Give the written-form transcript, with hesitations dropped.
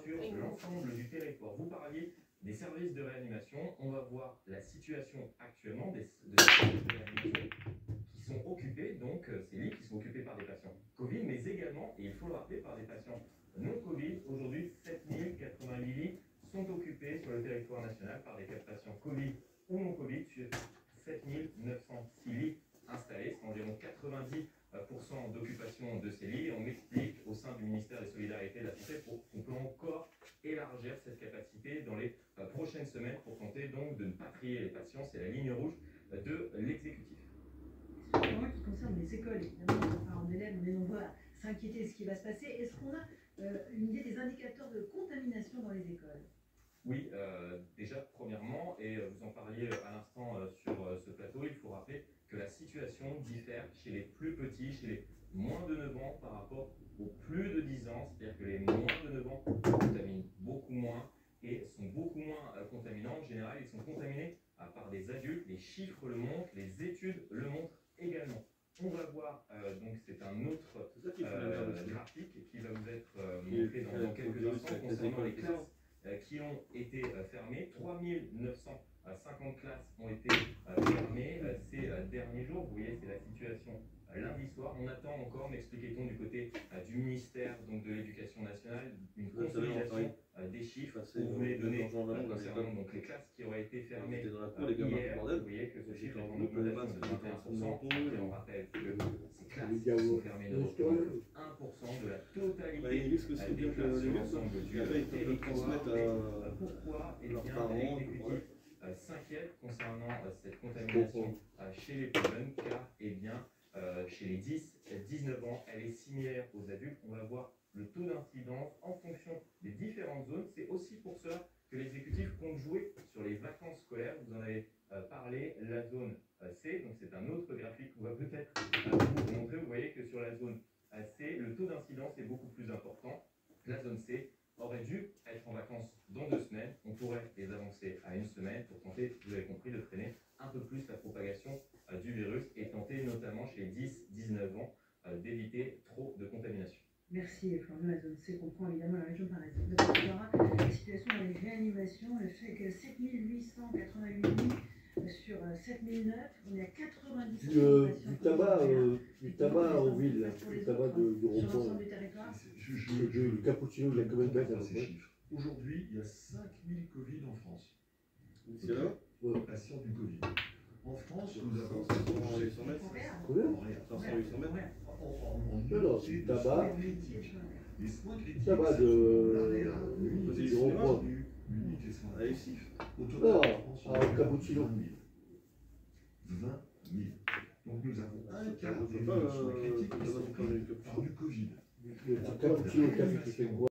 sur l'ensemble du territoire. Vous parliez des services de réanimation. On va voir la situation actuellement des services de réanimation qui sont occupés, donc ces lits qui sont occupés par des patients Covid, mais également, et il faut le rappeler, par des patients non Covid. Aujourd'hui, 7088 lits sont occupés sur le territoire national par des patients Covid ou non Covid sur 7906 lits installés. C'est environ 90% d'occupation de ces lits. Et on m'explique au sein du ministère des Solidarités et de la Santé qu'on peut encore élargir cette capacité dans les prochaines semaines pour tenter donc de ne pas trier les patients. C'est la ligne rouge de l'exécutif. Sur le point qui concerne les écoles, évidemment, quand parents d'élèves, on est nombreux à s'inquiéter de ce qui va se passer. Est-ce qu'on a une idée des indicateurs de contamination dans les écoles? Oui, déjà, premièrement, et vous en parliez à l'instant sur ce plateau, il faut rappeler que la situation diffère chez les plus petits, chez les moins de 9 ans par rapport aux plus de 10 ans. C'est-à-dire que les moins de 9 ans contaminent beaucoup moins et sont beaucoup moins contaminants. En général, ils sont contaminés par des adultes. Les chiffres le montrent, les études le montrent également. On va voir, donc c'est un autre graphique qui va vous être montré dans quelques instants concernant les classes qui ont été fermées. 3950 classes ont été fermées ces derniers jours. Vous voyez, c'est la situation lundi soir. On attend encore, m'expliquait-on du côté du ministère donc de l'Éducation nationale, une consolidation des chiffres. Vous voulez donner concernant donc les classes qui auraient été fermées hier. Vous voyez que ce chiffre est en augmentation de 21%. Et on rappelle que ces classes qui sont fermées ne représentent que 1% de la totalité des classes sur l'ensemble du territoire. Pourquoi l'exécutif s'inquiète concernant cette contamination chez les plus jeunes, car chez les 10-19 ans, elle est similaire aux adultes. On va voir le taux d'incidence en fonction des différentes zones. C'est aussi pour cela que l'exécutif compte jouer sur les vacances scolaires. Vous en avez parlé, la zone C, donc c'est un autre graphique qu'on va peut-être vous montrer. Vous voyez que sur la zone C, le taux d'incidence est beaucoup plus important. La zone C aurait dû être en vacances dans 2 semaines. On pourrait les avancer à 1 semaine pour tenter, vous avez compris, de freiner un peu plus la propagation du virus et tenter notamment chez les 10-19 ans d'éviter trop de contamination. Merci Florian. La zone C comprend évidemment la région parisienne. La situation dans les réanimations, le fait que 7888 lits sur 7009, on est à 90% du tabac en ville, du tabac de sur l'ensemble du territoire. du cappuccino, il y a combien de bêtes à peu près? Aujourd'hui, il y a 5000 Covid en France. C'est là Patients du Covid. En France, nous avons 500 mètres. Non, du tabac. Les soins critiques. Tabac du rond-point. Unité soins intensifs. Au Non, total, en France, un cappuccino. 20 000. Donc nous avons un quart On peut des pas soins critiques qui sont pris par du Covid. Le cappuccino, le café qui fait quoi?